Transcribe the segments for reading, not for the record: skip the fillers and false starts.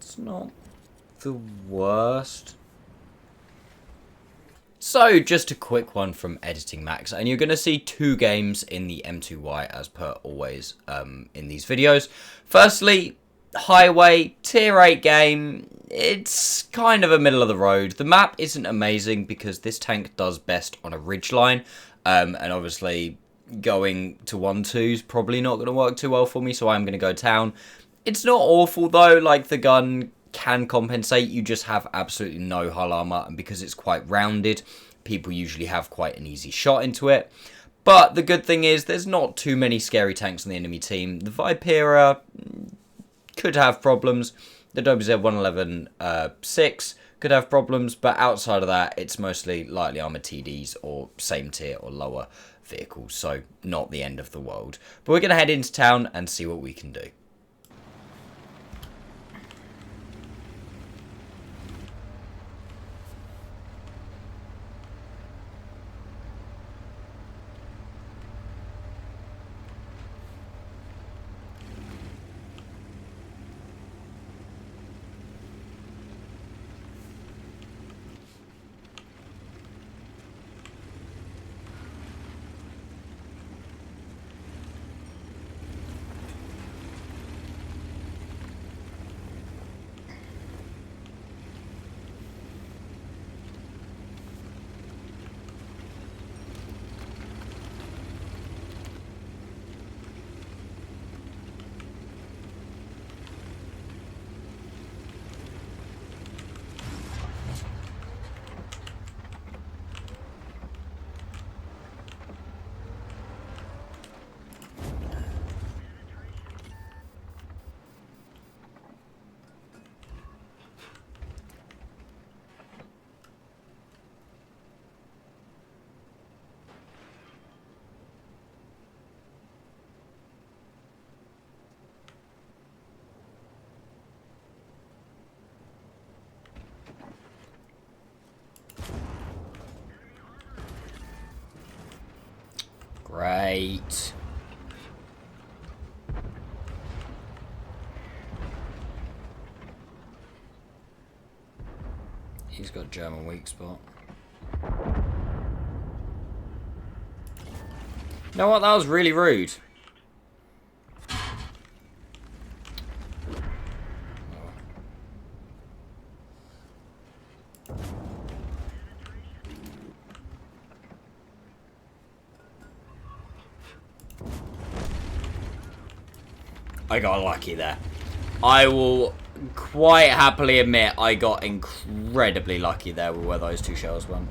It's not the worst. So, just a quick one from Editing Max, and you're going to see 2 games in the M2Y as per always in these videos. Firstly, Highway, tier 8 game. It's kind of a middle of the road. The map isn't amazing because this tank does best on a ridgeline, and obviously going to 1-2 is probably not going to work too well for me, so I'm going to go town. It's not awful though, like the gun can compensate, you just have absolutely no hull armor, and because it's quite rounded, people usually have quite an easy shot into it. But the good thing is there's not too many scary tanks on the enemy team. The Vipera could have problems. The WZ-111-6 could have problems, but outside of that, it's mostly lightly armored TDs or same tier or lower vehicles, so not the end of the world. But we're going to head into town and see what we can do. Great. He's got German weak spot. You know what? That was really rude. I got lucky there. I will quite happily admit I got incredibly lucky there with where those 2 shells went.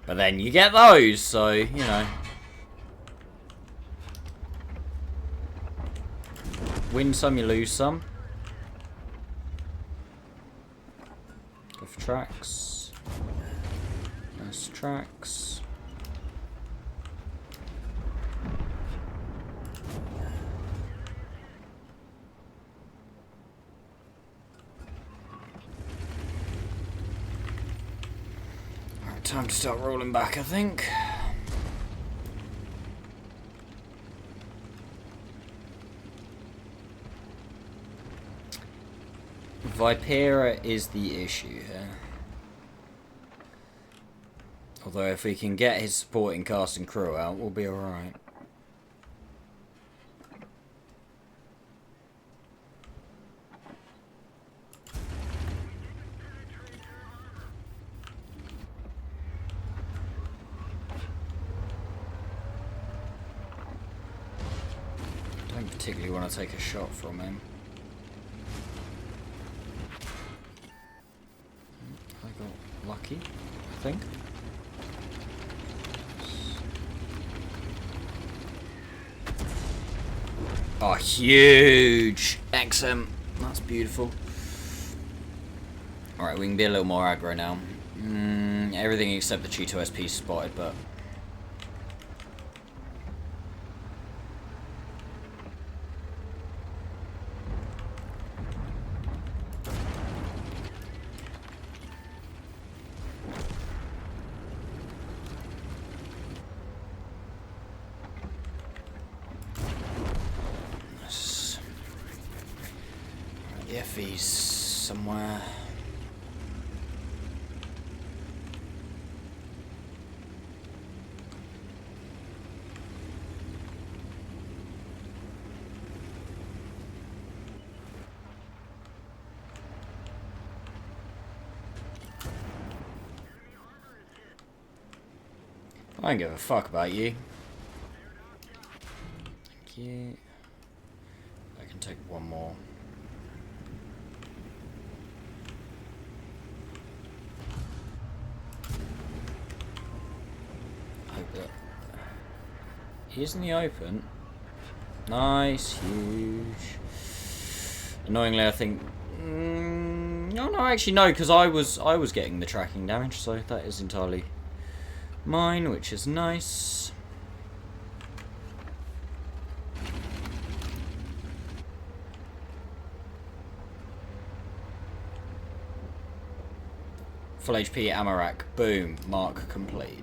But then you get those, so, you know. Win some, you lose some. Go for tracks. Nice tracks. Time to start rolling back, I think. Vipera is the issue here. Although if we can get his supporting cast and crew out, we'll be alright. Don't particularly want to take a shot from him. I got lucky, I think. Oh, huge! XM. That's beautiful. Alright, we can be a little more aggro now. Everything except the Cheeto SP spotted, but... If he's somewhere. I don't give a fuck about you. Thank you. I can take one more. He's in the open. Nice, huge. Annoyingly, I think. No, actually no, because I was getting the tracking damage, so that is entirely mine, which is nice. Full HP ammo rack. Boom. Mark complete.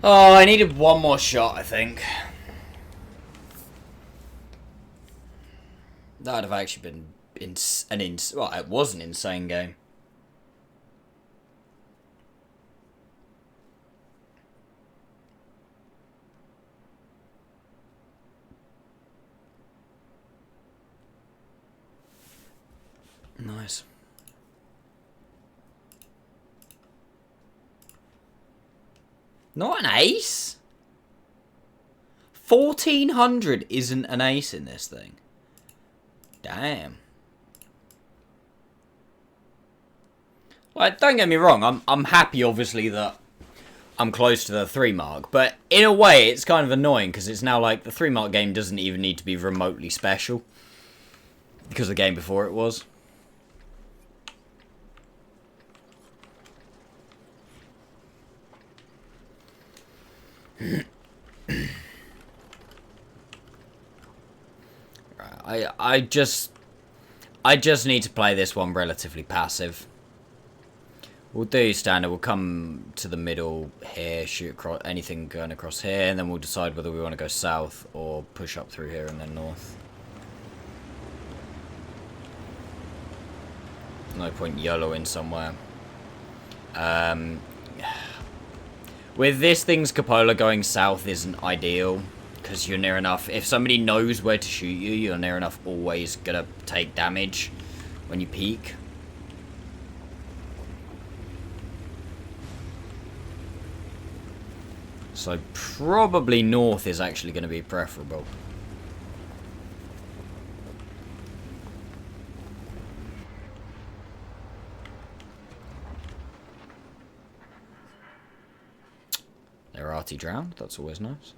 Oh, I needed one more shot, I think. That would have actually been well, it was an insane game. Nice. Not an ace? 1400 isn't an ace in this thing. Damn. Like, don't get me wrong, I'm happy obviously that I'm close to the 3 mark, but in a way it's kind of annoying because it's now like the 3 mark game doesn't even need to be remotely special because the game before it was. I just need to play this one relatively passive. We'll do standard. We'll come to the middle here, shoot across anything going across here, and then we'll decide whether we want to go south or push up through here and then north. No point YOLOing somewhere. With this thing's cupola, going south isn't ideal. Because you're near enough. If somebody knows where to shoot you, you're near enough always gonna take damage when you peek. So probably north is actually going to be preferable. They're arty drowned, that's always nice.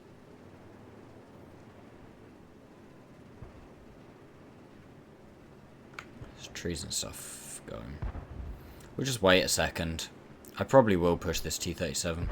There's trees and stuff going. We'll just wait a second. I probably will push this T-37.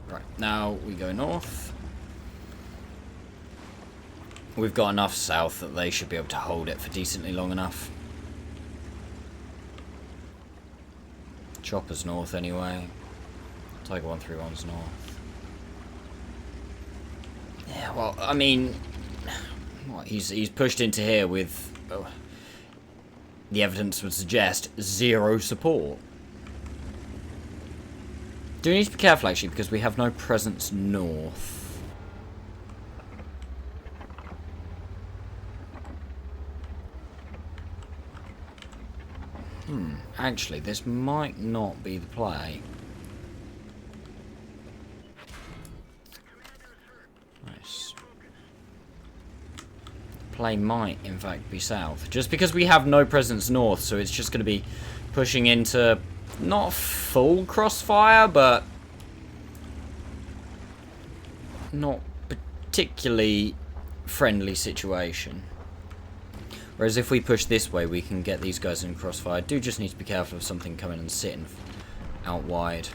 Right, now we go north. We've got enough south that they should be able to hold it for decently long enough. Chopper's north anyway. Tiger 131's north. Yeah, well, I mean, what, he's pushed into here with... Oh, the evidence would suggest, zero support. Do we need to be careful, actually, because we have no presence north. Actually, this might not be the play. Nice. Play might, in fact, be south. Just because we have no presence north, so it's just going to be pushing into not full crossfire, but not particularly friendly situation. Whereas if we push this way, we can get these guys in crossfire. I do just need to be careful of something coming and sitting out wide.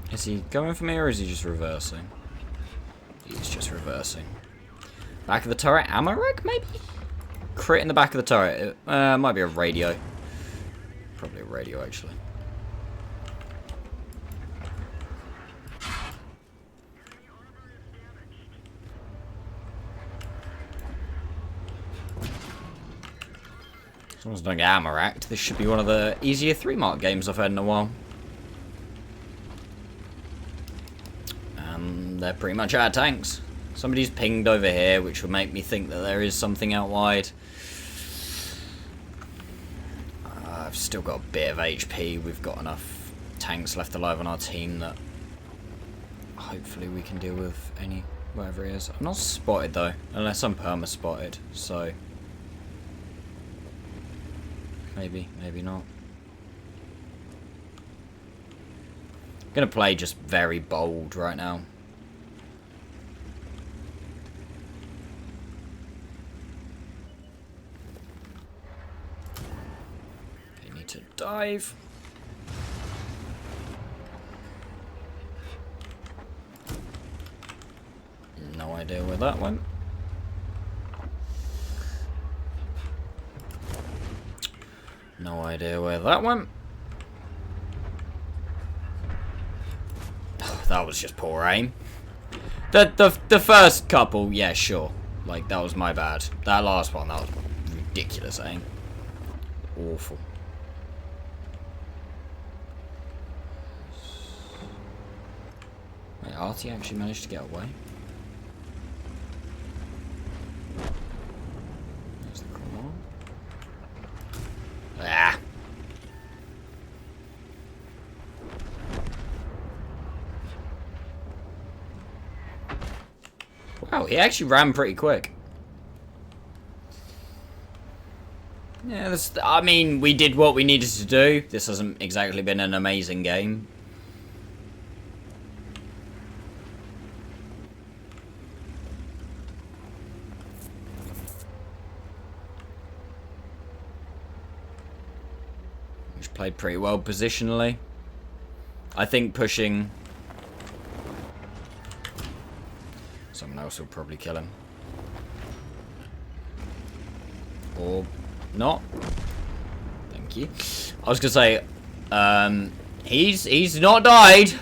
Is he going for me or is he just reversing? He's just reversing. Back of the turret, ammo rack maybe? Crit in the back of the turret. Might be a radio. Probably a radio actually. As long as I don't get ammo racked, this should be one of the easier 3-mark games I've had in a while. They're pretty much out of tanks. Somebody's pinged over here, which would make me think that there is something out wide. I've still got a bit of HP. We've got enough tanks left alive on our team that hopefully we can deal with any whatever he is. I'm not spotted though, unless I'm perma spotted. So maybe not. I'm gonna play just very bold right now. To dive. No idea where that went. No idea where that went. Oh, that was just poor aim. The first couple, yeah, sure. Like, that was my bad. That last one, that was ridiculous aim. Awful. Wait, Artie actually managed to get away? There's the claw. Ah! Wow, he actually ran pretty quick. Yeah, I mean, we did what we needed to do. This hasn't exactly been an amazing game. Which played pretty well positionally. I think pushing... Someone else will probably kill him. Or not. Thank you. I was gonna say, he's not died.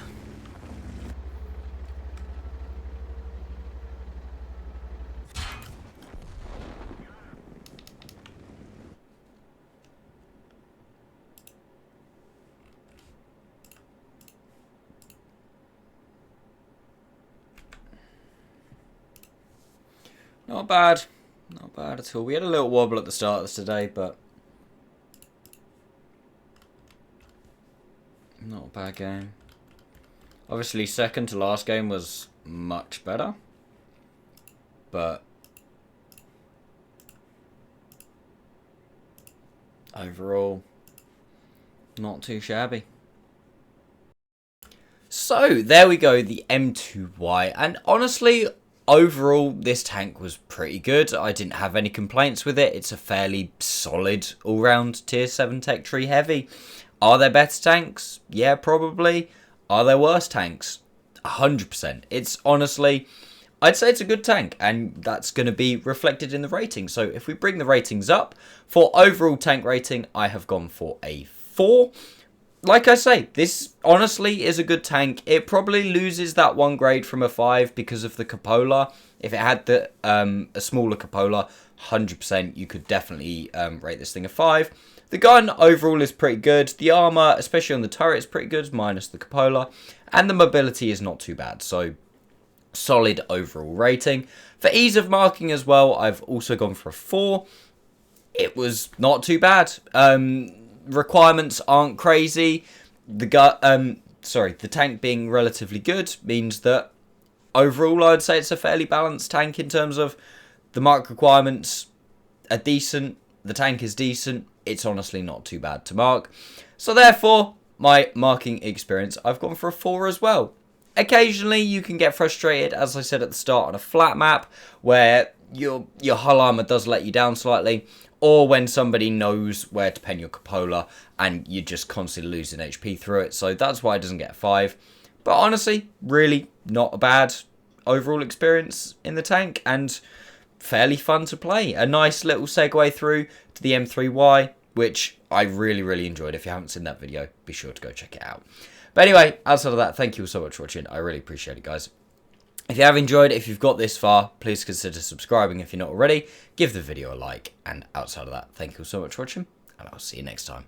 Not bad. Not bad at all. We had a little wobble at the start of this today, but not a bad game. Obviously, second to last game was much better, but overall, not too shabby. So, there we go, the M2Y, and honestly, overall, this tank was pretty good. I didn't have any complaints with it. It's a fairly solid all-round tier 7 tech tree heavy. Are there better tanks? Yeah, probably. Are there worse tanks? 100%. It's honestly, I'd say it's a good tank, and that's going to be reflected in the rating. So if we bring the ratings up, for overall tank rating, I have gone for a 4. Like I say, this honestly is a good tank. It probably loses that 1 grade from a 5 because of the cupola. If it had the a smaller cupola, 100% you could definitely rate this thing a 5. The gun overall is pretty good. The armor, especially on the turret, is pretty good, minus the cupola. And the mobility is not too bad. So, solid overall rating. For ease of marking as well, I've also gone for a 4. It was not too bad. Requirements aren't crazy. The tank being relatively good means that overall I'd say it's a fairly balanced tank in terms of the mark requirements are decent. The tank is decent. It's honestly not too bad to mark. So therefore, my marking experience, I've gone for a 4 as well. Occasionally, you can get frustrated, as I said at the start, on a flat map where your hull armor does let you down slightly, or when somebody knows where to pen your cupola and you're just constantly losing HP through it. So that's why it doesn't get a 5. But honestly, really not a bad overall experience in the tank, and fairly fun to play. A nice little segue through to the M3Y, which I really, really enjoyed. If you haven't seen that video, be sure to go check it out. But anyway, outside of that, thank you all so much for watching. I really appreciate it, guys. If you have enjoyed, if you've got this far, please consider subscribing if you're not already. Give the video a like. And outside of that, thank you all so much for watching. And I'll see you next time.